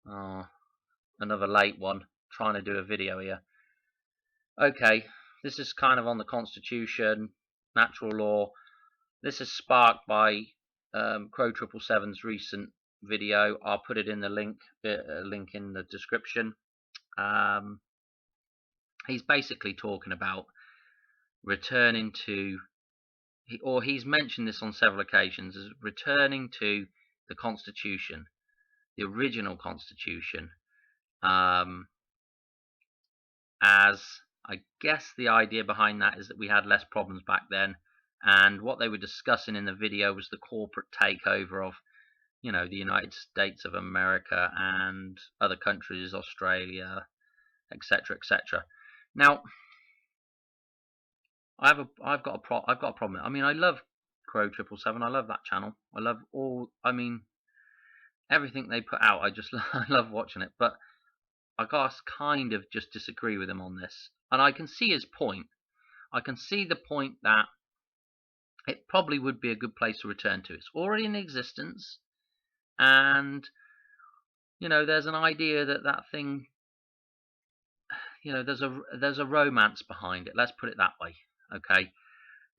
Oh, another late one. Trying to do a video here. Okay, this is kind of on the Constitution, natural law. This is sparked by CRROW 777's recent video. I'll put it in the link in the description. He's basically talking about returning to, or he's mentioned this on several occasions, as returning to the Constitution, the original Constitution, as I guess the idea behind that is that we had less problems back then, and what they were discussing in the video was the corporate takeover of, you know, the United States of America and other countries, Australia, etc., etc. Now, I've got a problem. I mean, I love CRROW 777. I love that channel. I love everything they put out. I love watching it. But I gotta kind of just disagree with him on this. And I can see his point. I can see the point that it probably would be a good place to return to. It's already in existence, and you know, there's an idea that thing, you know, there's a romance behind it. Let's put it that way. Okay.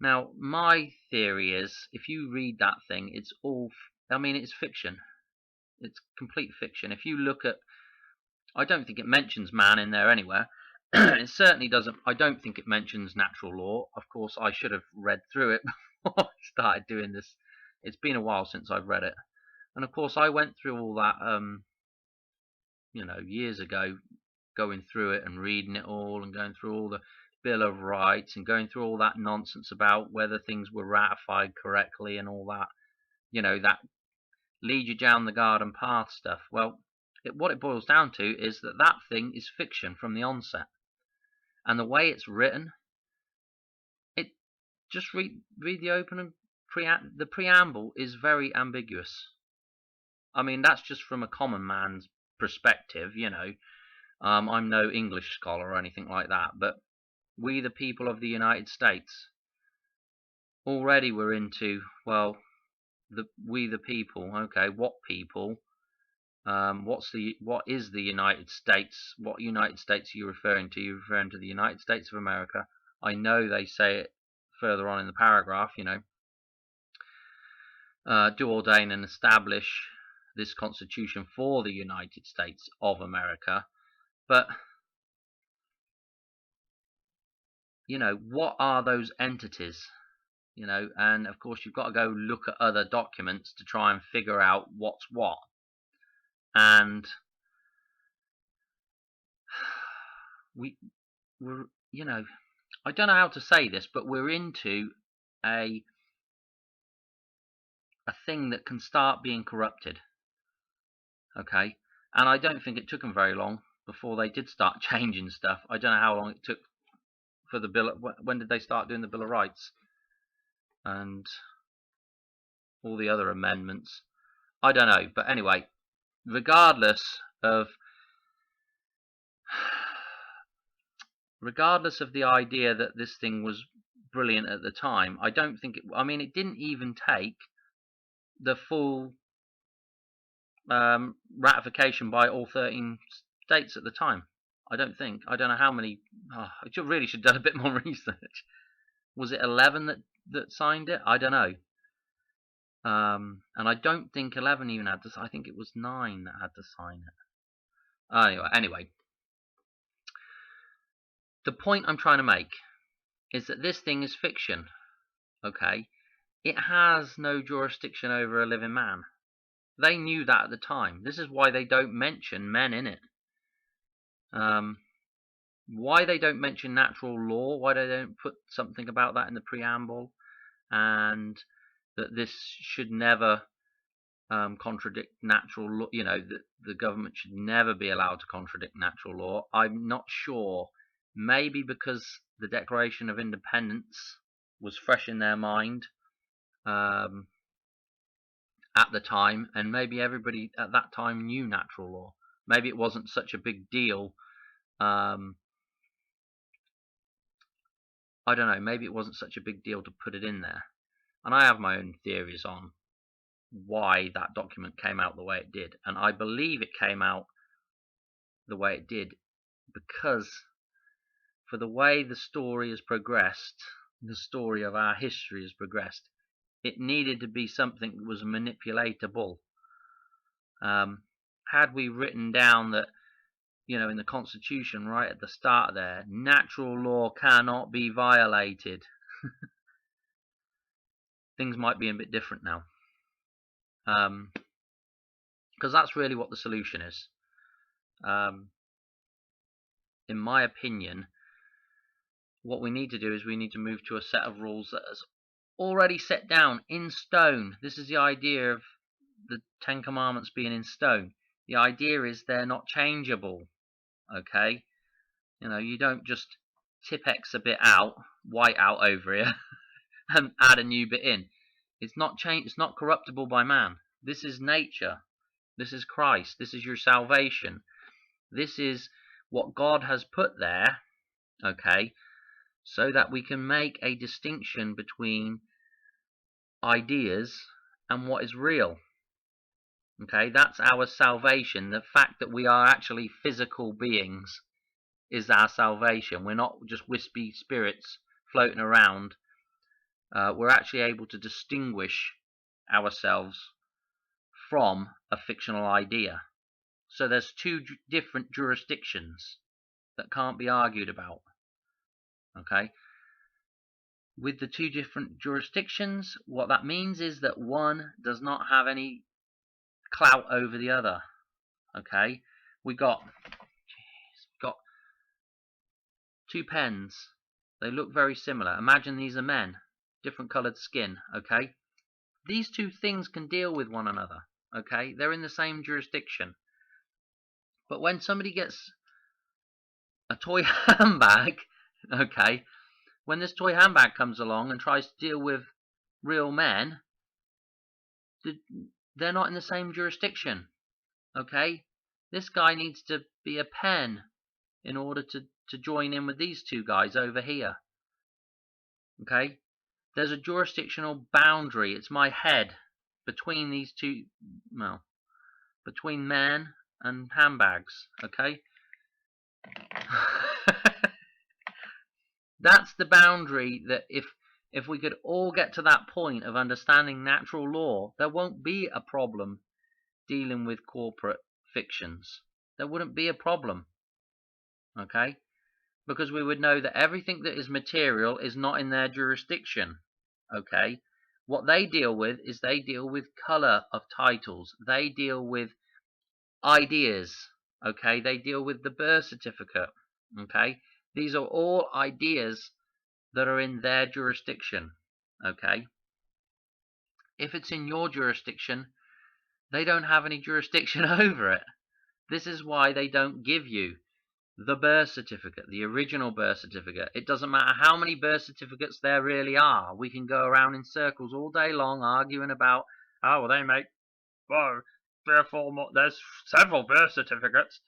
Now, my theory is, if you read that thing, it's all, I mean, it's fiction. It's complete fiction. If you look at, I don't think it mentions man in there anywhere. It certainly doesn't, I don't think it mentions natural law. Of course, I should have read through it before I started doing this. It's been a while since I've read it. And of course, I went through all that, you know, years ago, going through it and reading it all and going through all the Bill of Rights and going through all that nonsense about whether things were ratified correctly and all that, you know, that lead you down the garden path stuff. Well, what it boils down to is that thing is fiction from the onset, and the way it's written, it just read the opening. The preamble is very ambiguous. I mean, that's just from a common man's perspective, you know. I'm no English scholar or anything like that, but we the people of the United States, already we're into, well, we the people. Okay, what people? What is the United States? What United States are you referring to? You're referring to the United States of America. I know they say it further on in the paragraph, you know, do ordain and establish this Constitution for the United States of America. But, you know, what are those entities? You know, and of course you've got to go look at other documents to try and figure out what's what. And we're, you know, I don't know how to say this, but we're into a thing that can start being corrupted. Okay, and I don't think it took them very long before they did start changing stuff. I don't know how long it took for the bill. When did they start doing the Bill of Rights and all the other amendments? I don't know, but anyway, regardless of the idea that this thing was brilliant at the time, I don't think it, I mean, it didn't even take the full ratification by all 13 states at the time. I don't think. I don't know how many. I really should have done a bit more research. Was it 11 that signed it? I don't know. And I don't think 11 even had to. I think it was 9 that had to sign it. Anyway, the point I'm trying to make is that this thing is fiction. Okay, it has no jurisdiction over a living man. They knew that at the time. This is why they don't mention men in it. Why they don't mention natural law, why they don't put something about that in the preamble, and that this should never contradict natural law, you know, that the government should never be allowed to contradict natural law. I'm not sure. Maybe because the Declaration of Independence was fresh in their mind at the time, and maybe everybody at that time knew natural law. Maybe it wasn't such a big deal. I don't know, maybe it wasn't such a big deal to put it in there. And I have my own theories on why that document came out the way it did. And I believe it came out the way it did, because for the way the story has progressed, the story of our history has progressed, it needed to be something that was manipulatable. Had we written down that, in the Constitution right at the start there, natural law cannot be violated, things might be a bit different now. Because that's really what the solution is. In my opinion, what we need to do is we need to move to a set of rules that is already set down in stone. This is the idea of the Ten Commandments being in stone. The idea is they're not changeable. Okay, you don't just tip X a bit out, white out over here, and add a new bit in. It's not change. It's not corruptible by man. This is nature. This is Christ. This is your salvation. This is what God has put there. Okay, so that we can make a distinction between ideas and what is real. Okay, that's our salvation. The fact that we are actually physical beings is our salvation. We're not just wispy spirits floating around. We're actually able to distinguish ourselves from a fictional idea. So there's two different jurisdictions that can't be argued about. Okay, with the two different jurisdictions, what that means is that one does not have any clout over the other. Okay, we got two pens. They look very similar. Imagine these are men, different colored skin. Okay, these two things can deal with one another. Okay, they're in the same jurisdiction. But when somebody gets a toy handbag, okay, when this toy handbag comes along and tries to deal with real men, they're not in the same jurisdiction. Okay, this guy needs to be a pen in order to join in with these two guys over here. Okay, there's a jurisdictional boundary. It's my head between these two, well, between men and handbags. Okay. That's the boundary that if we could all get to that point of understanding natural law, there won't be a problem dealing with corporate fictions. There wouldn't be a problem. Okay? Because we would know that everything that is material is not in their jurisdiction. Okay? What they deal with is they deal with color of titles. They deal with ideas. Okay? They deal with the birth certificate. Okay? These are all ideas that are in their jurisdiction. Okay? If it's in your jurisdiction, they don't have any jurisdiction over it. This is why they don't give you the birth certificate, the original birth certificate. It doesn't matter how many birth certificates there really are. We can go around in circles all day long arguing about, oh, well, they make 3 or 4 more. There's several birth certificates.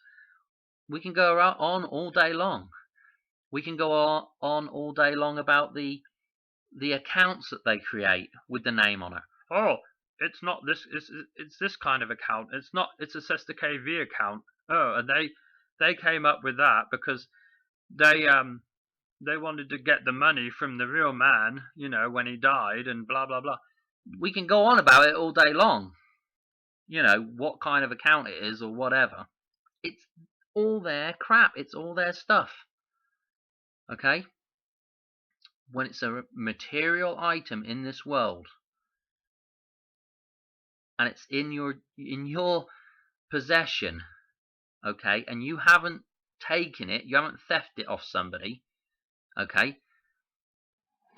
We can go on all day long. We can go on all day long about the accounts that they create with the name on it. Oh, it's not this. It's this kind of account. It's not. It's a Sesta KV account. Oh, and they came up with that because they wanted to get the money from the real man, when he died, and blah blah blah. We can go on about it all day long. What kind of account it is or whatever. It's all their crap. It's all their stuff. Okay? When it's a material item in this world and it's in your possession, okay, and you haven't taken it, you haven't thefted it off somebody, okay,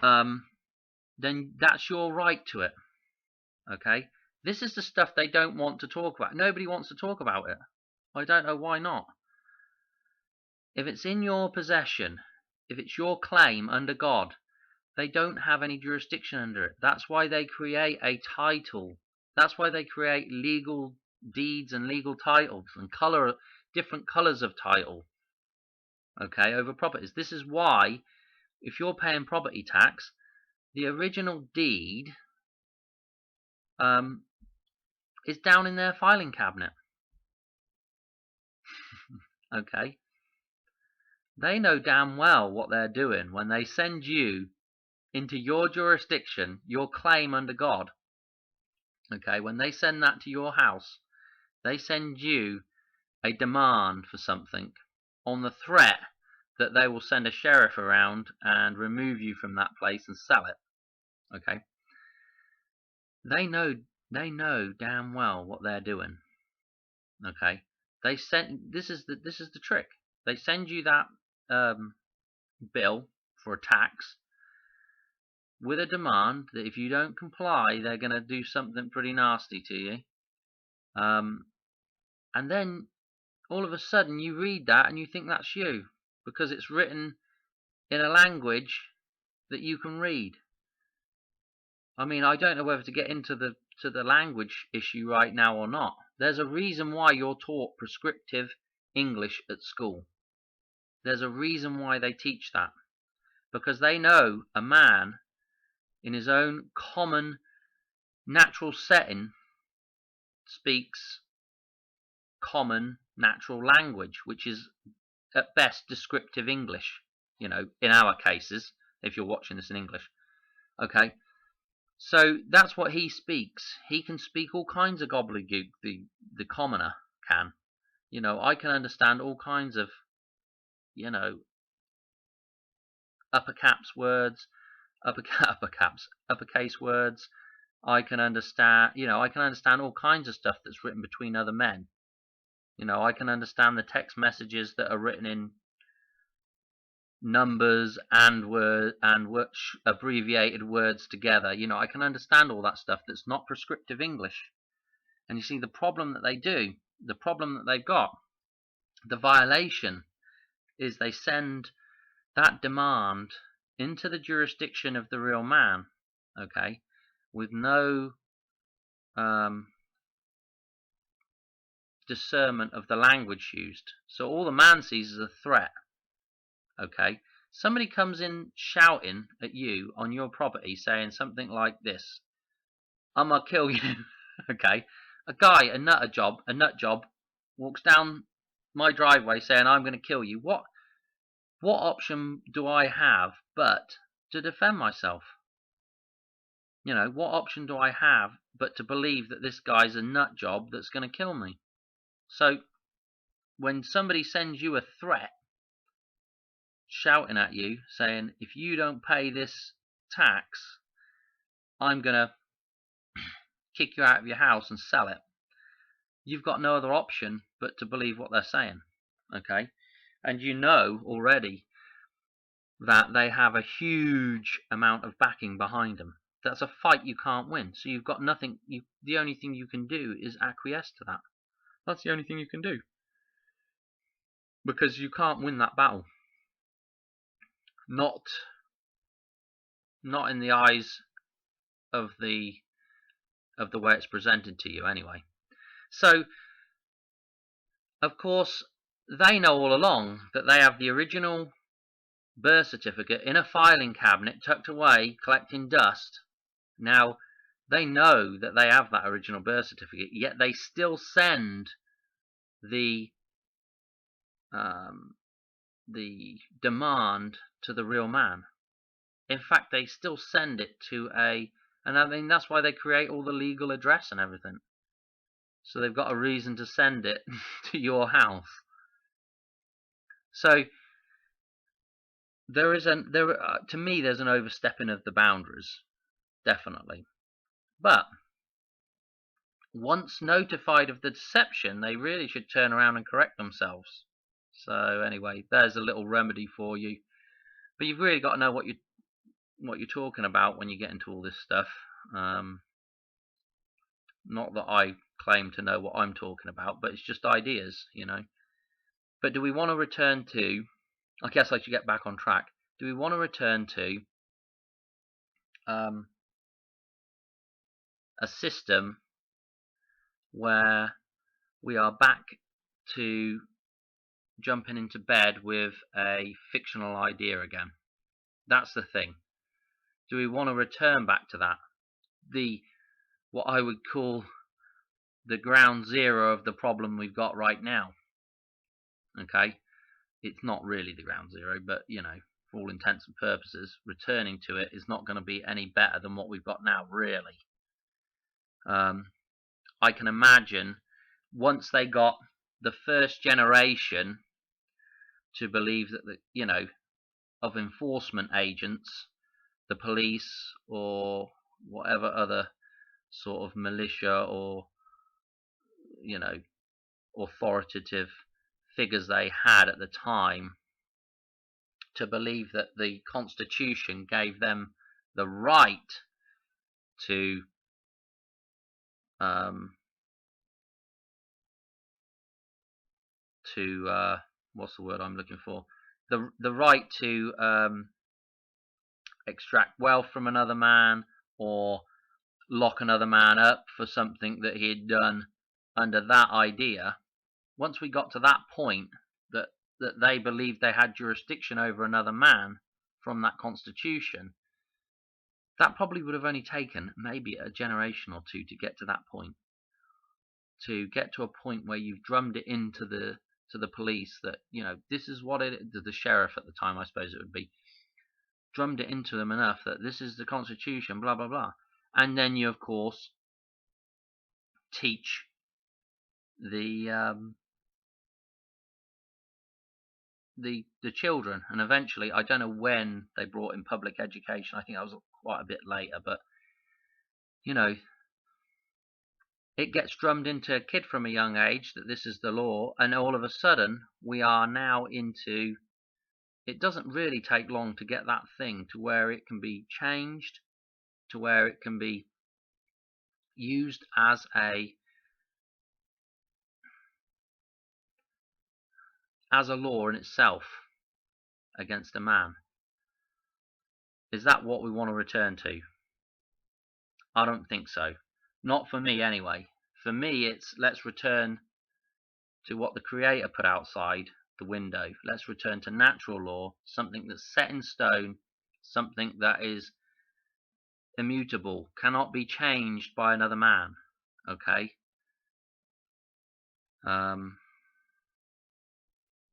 then that's your right to it. Okay, this is the stuff they don't want to talk about. Nobody wants to talk about it. I don't know why not. If it's in your possession, if it's your claim under God, they don't have any jurisdiction under it. That's why they create a title. That's why they create legal deeds and legal titles and different colors of title, okay, over properties. This is why, if you're paying property tax, the original deed is down in their filing cabinet. Okay? They know damn well what they're doing when they send you into your jurisdiction, your claim under God. Okay? When they send that to your house, they send you a demand for something on the threat that they will send a sheriff around and remove you from that place and sell it. Okay? They know damn well what they're doing. Okay? This is the trick. They send you that bill for a tax with a demand that if you don't comply, they're going to do something pretty nasty to you. And then all of a sudden you read that and you think that's you, because it's written in a language that you can read. I mean, I don't know whether to get into the language issue right now or not. There's a reason why you're taught prescriptive English at school. There's a reason why they teach that. Because they know a man in his own common natural setting speaks common natural language, which is at best descriptive English, in our cases, if you're watching this in English. Okay? So that's what he speaks. He can speak all kinds of gobbledygook, the commoner can. I can understand all kinds of, uppercase words. I can understand all kinds of stuff that's written between other men. I can understand the text messages that are written in numbers and abbreviated words together. I can understand all that stuff that's not prescriptive English. And you see, the problem that they've got, the violation, is they send that demand into the jurisdiction of the real man, okay, with no discernment of the language used. So all the man sees is a threat. Okay, somebody comes in shouting at you on your property saying something like this: "I'm gonna kill you." Okay, a guy, a nut job, walks down my driveway saying, "I'm gonna kill you." What option do I have but to defend myself? What option do I have but to believe that this guy's a nut job that's gonna kill me? So when somebody sends you a threat, shouting at you, saying, "If you don't pay this tax, I'm going to kick you out of your house and sell it," you've got no other option but to believe what they're saying. Okay? And you know already that they have a huge amount of backing behind them. That's a fight you can't win. So you've got nothing. The only thing you can do is acquiesce to that. That's the only thing you can do. Because you can't win that battle. Not in the eyes of the way it's presented to you anyway. So, of course, they know all along that they have the original birth certificate in a filing cabinet tucked away collecting dust. Now, they know that they have that original birth certificate, yet they still send the demand to the real man. In fact, they still send it to and I mean, that's why they create all the legal address and everything. So they've got a reason to send it to your house. So to me, there's an overstepping of the boundaries, definitely. But once notified of the deception, they really should turn around and correct themselves. So anyway, there's a little remedy for you. But you've really got to know what you're talking about when you get into all this stuff. Not that I claim to know what I'm talking about, but it's just ideas, But do we want to return to, I guess I should get back on track. Do we want to return to a system where we are back to jumping into bed with a fictional idea again? That's the thing. Do we want to return back to that? What I would call the ground zero of the problem we've got right now. Okay, it's not really the ground zero, but you know, for all intents and purposes, returning to it is not going to be any better than what we've got now, really. I can imagine once they got the first generation to believe that you know, of enforcement agents, the police or whatever other sort of militia or, you know, authoritative figures they had at the time, to believe that the Constitution gave them the right to what's the word I'm looking for? The right to extract wealth from another man or lock another man up for something that he had done under that idea. Once we got to that point that they believed they had jurisdiction over another man from that Constitution, that probably would have only taken maybe a generation or two to get to that point. To get to a point where you've drummed it into the police that, you know, this is what it, the sheriff at the time, I suppose it would be, drummed it into them enough that this is the Constitution, blah blah blah, and then you of course teach the children, and eventually, I don't know when they brought in public education. I think that was quite a bit later, but you know, it gets drummed into a kid from a young age that this is the law, and all of a sudden we are now into, it doesn't really take long to get that thing to where it can be changed, to where it can be used as a law in itself against a man. Is that what we want to return to? I don't think so. Not for me anyway. For me, it's let's return to what the Creator put outside the window. Let's return to natural law, something that's set in stone, something that is immutable, cannot be changed by another man. Okay?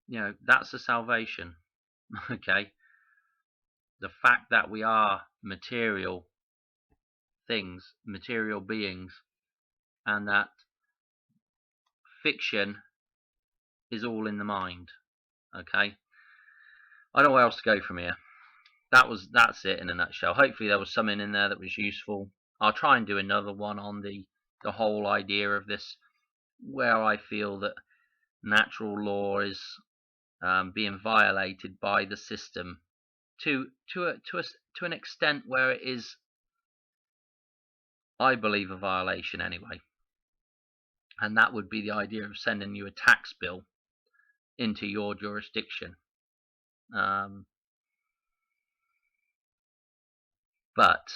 You know, that's the salvation. Okay? The fact that we are material things, material beings, and that fiction is all in the mind. Okay? I don't know where else to go from here. That's it in a nutshell. Hopefully there was something in there that was useful. I'll try and do another one on the whole idea of this, where I feel that natural law is being violated by the system to an extent where it is, I believe, a violation anyway. And that would be the idea of sending you a tax bill into your jurisdiction. But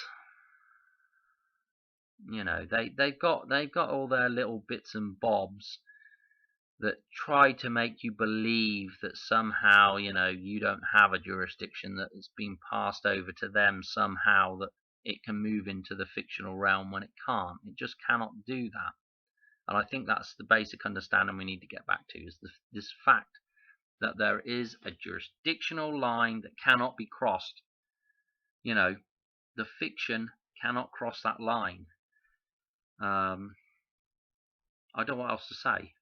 you know, they've got all their little bits and bobs that try to make you believe that somehow, you know, you don't have a jurisdiction, that it's been passed over to them somehow, that it can move into the fictional realm when it can't. It just cannot do that. And I think that's the basic understanding we need to get back to, is this fact that there is a jurisdictional line that cannot be crossed. You know, the fiction cannot cross that line. I don't know what else to say.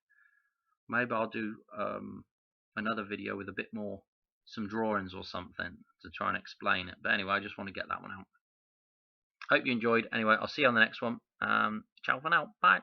Maybe I'll do another video with a bit more, some drawings or something to try and explain it. But anyway, I just want to get that one out. Hope you enjoyed. Anyway, I'll see you on the next one. Ciao for now. Bye.